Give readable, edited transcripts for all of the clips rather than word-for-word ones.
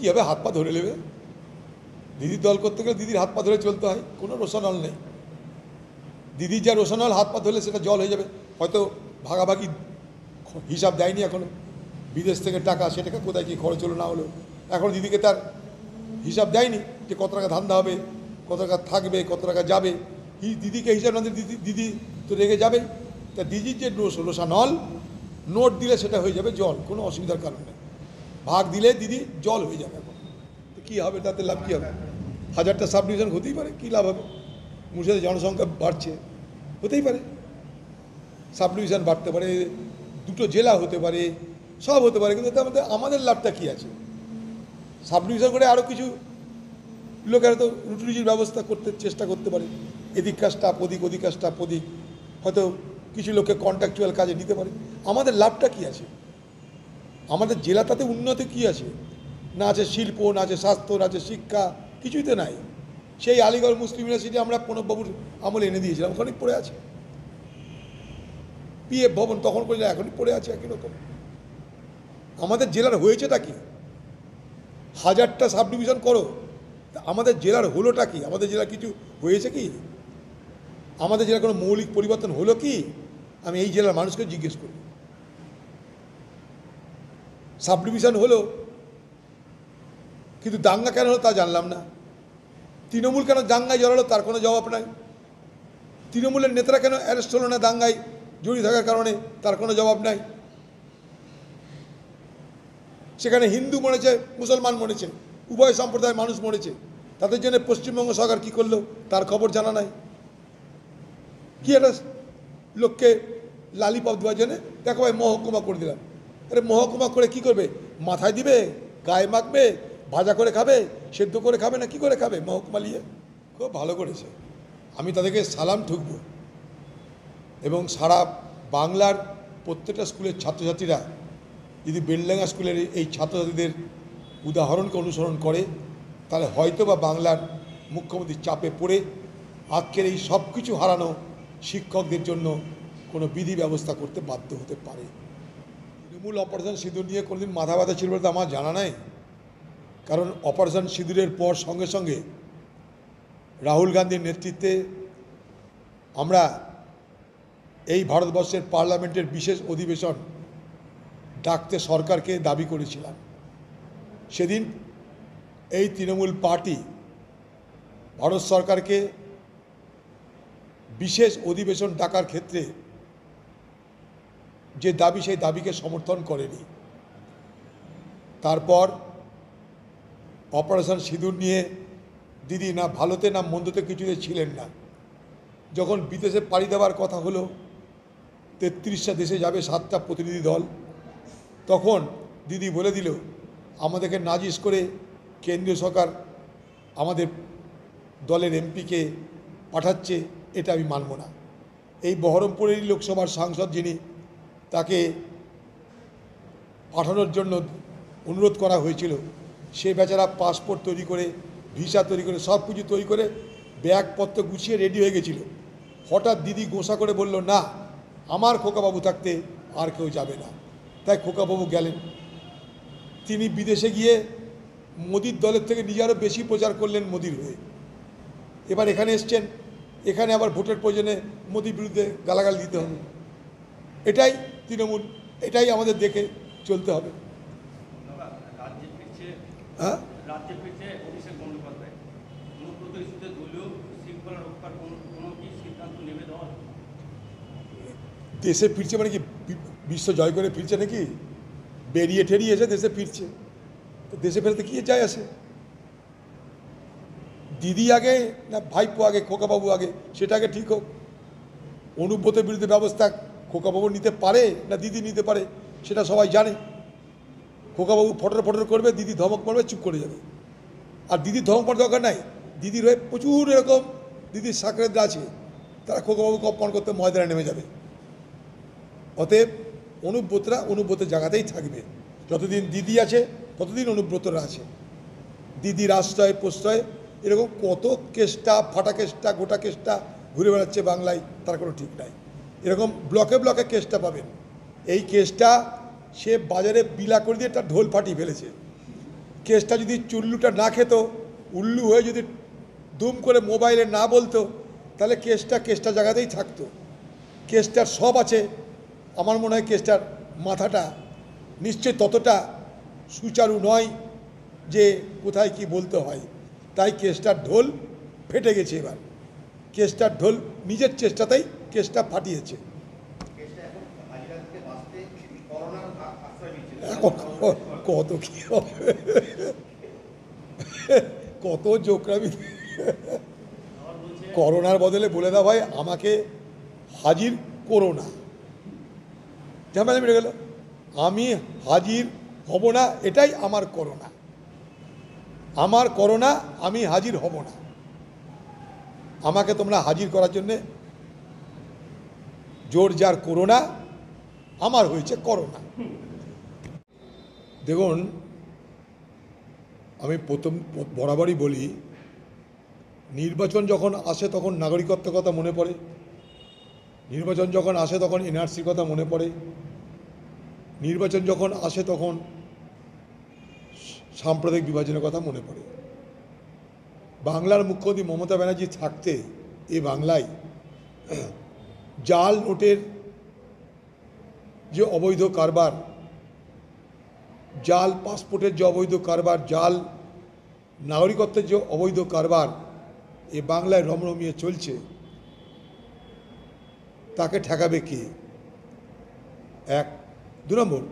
কীভাবে হাত পা ধরে নেবে? দিদির দল করতে গেলে দিদির হাত পা ধরে চলতে হয়, কোনো রোশানল নেই। দিদির যা রোশানল, হাত পা ধরলে সেটা জল হয়ে যাবে। হয়তো ভাগাভাগি হিসাব দেয়নি এখনও, বিদেশ থেকে টাকা, সে টাকা কোথায় কী খরচ হলো না হলো, এখন দিদিকে তার হিসাব দেয়নি যে কত টাকা ধান্দা হবে, কত টাকা থাকবে, কত টাকা যাবে। দিদিকে হিসাব না দিদি দিদি তো রেগে যাবে। তা দিদির যে রোশানল, নোট দিলে সেটা হয়ে যাবে জল, কোনো অসুবিধার কারণ নেই। ভাগ দিলে দিদি জল হয়ে যাবে। এখন তো কী হবে, তাতে লাভ কী হবে? 1000টা সাব ডিভিশন হতেই পারে, কী লাভ হবে? মুর্শিদাবাদের জনসংখ্যা বাড়ছে, হতেই পারে সাব ডিভিশন বাড়তে পারে, 2টো জেলা হতে পারে, সব হতে পারে, কিন্তু আমাদের লাভটা কী আছে? সাব ডিভিশন করে আরও কিছু লোকেরা তো রুটি রুজির ব্যবস্থা করতে চেষ্টা করতে পারে, এদিক কাজটা ওদিক, ওদিক কাজটা ওদিক, হয়তো কিছু লোককে কন্ট্রাকচুয়াল কাজে নিতে পারে। আমাদের লাভটা কী আছে? আমাদের জেলা তাতে উন্নতি কী আছে? না আছে শিল্প, না আছে স্বাস্থ্য, না আছে শিক্ষা, কিছুই তো নাই। সেই আলিগড় মুসলিম ইউনিভার্সিটি আমরা প্রণববাবুর আমলে এনে দিয়েছিলাম, ওখানেই পড়ে আছে। পিএফ ভবন তখন করে এখনই পড়ে আছে একই রকম। আমাদের জেলার হয়েছেটা কি? 1000টা সাব ডিভিশন করো, আমাদের জেলার হলোটা কি? আমাদের জেলার কিছু হয়েছে কি? আমাদের জেলার কোনো মৌলিক পরিবর্তন হলো কি? আমি এই জেলার মানুষকে জিজ্ঞেস করি। সাব ডিভিশন হলো, কিন্তু দাঙ্গা কেন হলো তা জানলাম না। তৃণমূল কেন দাঙ্গায় জড়ালো তার কোনো জবাব নাই। তৃণমূলের নেতারা কেন অ্যারেস্ট হলো না দাঙ্গায় জড়িয়ে থাকার কারণে, তার কোনো জবাব নাই। সেখানে হিন্দু মরেছে, মুসলমান মরেছে, উভয় সম্প্রদায়ের মানুষ মরেছে, তাদের জন্য পশ্চিমবঙ্গ সরকার কী করলো তার খবর জানা নাই। কি একটা লোককে লালিপপ দেওয়ার জন্য দেখো ভাই মহকুমা করে দিলাম। আরে মহকুমা করে কি করবে? মাথায় দিবে, গায়ে মাখবে, ভাজা করে খাবে, সেদ্ধ করে খাবে, না কি করে খাবে মহকুমা নিয়ে? খুব ভালো করেছে, আমি তাদেরকে সালাম ঠুকব। এবং সারা বাংলার প্রত্যেকটা স্কুলের ছাত্রছাত্রীরা যদি বেলডাঙ্গা স্কুলের এই ছাত্রছাত্রীদের উদাহরণকে অনুসরণ করে, তাহলে হয়তো বা বাংলার মুখ্যমন্ত্রীর চাপে পড়ে আজকের এই সব কিছু হারানো শিক্ষকদের জন্য কোনো বিধি ব্যবস্থা করতে বাধ্য হতে পারে। তৃণমূল অপারেশন সিঁদুর নিয়ে কোনোদিন মাথা ব্যথা ছিল বলে তো আমার জানা নাই। কারণ অপারেশন সিঁদুরের পর সঙ্গে সঙ্গে রাহুল গান্ধীর নেতৃত্বে আমরা এই ভারতবর্ষের পার্লামেন্টের বিশেষ অধিবেশন ডাকতে সরকারকে দাবি করেছিলাম। সেদিন এই তৃণমূল পার্টি ভারত সরকারকে বিশেষ অধিবেশন ডাকার ক্ষেত্রে যে দাবি, সেই দাবিকে সমর্থন করেনি। তারপর অপারেশন সিঁদুর নিয়ে দিদি না ভালোতে না মন্দতে কিছুতে ছিলেন না। যখন বিদেশে পাড়ি দেওয়ার কথা হলো, 33টা দেশে যাবে 7টা প্রতিনিধি দল, তখন দিদি বলে দিল আমাদেরকে নাজিশ করে কেন্দ্রীয় সরকার আমাদের দলের এমপিকে পাঠাচ্ছে, এটা আমি মানব না। এই বহরমপুরেরই লোকসভার সাংসদ যিনি, তাকে পাঠানোর জন্য অনুরোধ করা হয়েছিল, সে বেচারা পাসপোর্ট তৈরি করে, ভিসা তৈরি করে, সব কিছু তৈরি করে ব্যাগপত্র গুছিয়ে রেডি হয়ে গেছিল। হঠাৎ দিদি গোসা করে বলল, না, আমার খোকাবাবু থাকতে আর কেউ যাবে না। তাই খোকাবাবু গেলেন। তিনি বিদেশে গিয়ে মোদির দলের থেকে নিজে আরও বেশি প্রচার করলেন মোদির হয়ে। এবার এখানে এসছেন, এখানে আবার ভোটের প্রয়োজনে মোদির বিরুদ্ধে গালাগাল দিতে হবে। এটাই তৃণমূল, এটাই আমাদের দেখে চলতে হবে। হ্যাঁ, দেশে ফিরছে মানে কি বিশ্ব জয় করে ফিরছে নাকি? বেরিয়ে ঠেরিয়ে এসে দেশে ফিরছে, তো দেশে ফেরতে কি যায় আসে? দিদি আগে না ভাইপো আগে, খোকাবাবু আগে, সেটা আগে ঠিক হোক। অনুব্রতের বিরুদ্ধে ব্যবস্থা খোকাবাবু নিতে পারে না দিদি নিতে পারে সেটা সবাই জানে। খোকাবাবু ফটর ফটর করবে, দিদি ধমক মারবে, চুপ করে যাবে। আর দিদির ধমক মারার দরকার নাই, দিদির হয়ে প্রচুর এরকম দিদির সাকরেদরা আছে, তারা খোকাবাবুকে অপমান করতে ময়দানে নেমে যাবে। অতএব অনুব্রতরা অনুব্রতের জায়গাতেই থাকবে। যতদিন দিদি আছে ততদিন অনুব্রতরা আছে। দিদির আশ্রয় প্রশ্রয় এরকম কত কেসটা, ফাটা কেসটা, গোটা কেসটা ঘুরে বেড়াচ্ছে বাংলায়, তার কোনো ঠিক নাই। এরকম ব্লকে ব্লকে কেসটা পাবেন। এই কেসটা সে বাজারে বিলা করে দিয়ে তার ঢোল ফাটিয়ে ফেলেছে। কেসটা যদি চুল্লুটা না খেত, উল্লু হয়ে যদি দুম করে মোবাইলে না বলতো, তাহলে কেসটা জায়গাতেই থাকতো। কেসটার সব আছে। আমার মনে হয় কেসটার মাথাটা নিশ্চয় ততটা সুচারু নয় যে কোথায় কি বলতে হয়। তাই কেসটার ঢোল ফেটে গেছে। এবার কেসটার ঢোল নিজের চেষ্টাতেই কেসটা ফাটিয়েছে। এখন কত কি হবে, কত জোকরামি। করোনার বদলে বলে দাও ভাই আমাকে হাজির করো না, ঝামেলা মিটে গেল। আমি হাজির হব না, এটাই আমার করোনা। আমার করোনা, আমি হাজির হব না। আমাকে তোমরা হাজির করার জন্যে জোর জার করো না, আমার হয়েছে করোনা। দেখুন, আমি বরাবরই বলি, নির্বাচন যখন আসে তখন নাগরিকত্বের কথা মনে পড়ে, নির্বাচন যখন আসে তখন এনআরসির কথা মনে পড়ে, নির্বাচন যখন আসে তখন সাম্প্রদায়িক বিভাজনের কথা মনে পড়ে। বাংলার মুখ্যমন্ত্রী মমতা ব্যানার্জি থাকতে এ বাংলায় জাল নোটের যে অবৈধ কারবার, জাল পাসপোর্টের যে অবৈধ কারবার, জাল নাগরিকত্বের যে অবৈধ কারবার এ বাংলায় রমরমিয়ে চলছে, তাকে ঠেকাবে কে? এক। 2 নম্বর,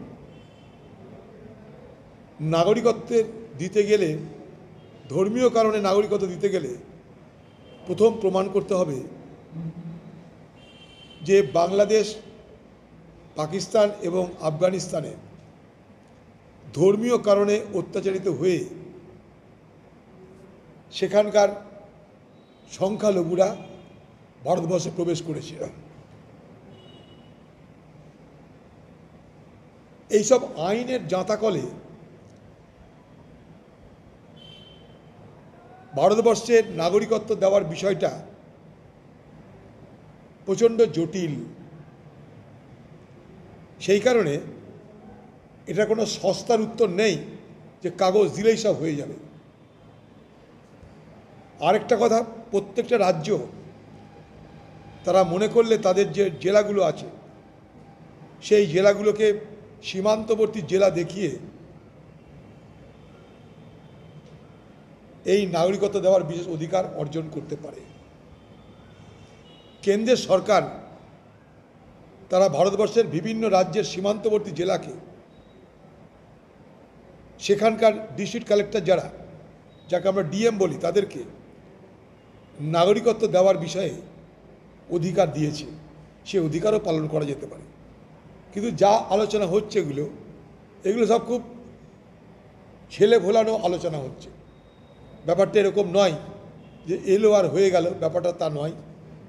নাগরিকত্বের দিতে গেলে, ধর্মীয় কারণে নাগরিকত্ব দিতে গেলে প্রথম প্রমাণ করতে হবে যে বাংলাদেশ, পাকিস্তান এবং আফগানিস্তানে ধর্মীয় কারণে অত্যাচারিত হয়ে সেখানকার সংখ্যালঘুরা ভারতবর্ষে প্রবেশ করেছে। এইসব আইনের জাঁতাকলে ভারতবর্ষের নাগরিকত্ব দেওয়ার বিষয়টা প্রচণ্ড জটিল। সেই কারণে এটা কোনো সস্তার উত্তর নেই যে কাগজ দিলেই সব হয়ে যাবে। আরেকটা কথা, প্রত্যেকটা রাজ্য তারা মনে করলে তাদের যে জেলাগুলো আছে সেই জেলাগুলোকে সীমান্তবর্তী জেলা দেখিয়ে এই নাগরিকত্ব দেওয়ার বিশেষ অধিকার অর্জন করতে পারে। কেন্দ্রের সরকার তারা ভারতবর্ষের বিভিন্ন রাজ্যের সীমান্তবর্তী জেলাকে সেখানকার ডিস্ট্রিক্ট কালেক্টর যাকে আমরা ডিএম বলি, তাদেরকে নাগরিকত্ব দেওয়ার বিষয়ে অধিকার দিয়েছে। সে অধিকারও পালন করা যেতে পারে। কিন্তু যা আলোচনা হচ্ছে এগুলো সব খুব ছেলে ভোলানো আলোচনা হচ্ছে। ব্যাপারটা এরকম নয় যে এলো আর হয়ে গেল, ব্যাপারটা তা নয়।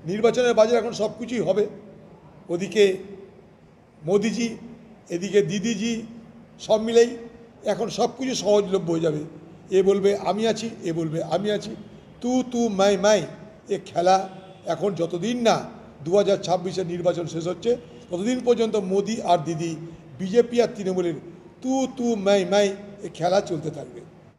নির্বাচনের বাজারে এখন সব কিছুই হবে। ওদিকে মোদিজি, এদিকে দিদিজি, সব মিলেই এখন সব কিছু সহজলভ্য হয়ে যাবে। এ বলবে আমি আছি, এ বলবে আমি আছি, তু মাই এ খেলা এখন যতদিন না 2026-এর নির্বাচন শেষ হচ্ছে ততদিন পর্যন্ত মোদি আর দিদি, বিজেপি আর তৃণমূলের তু মাই এ খেলা চলতে থাকবে।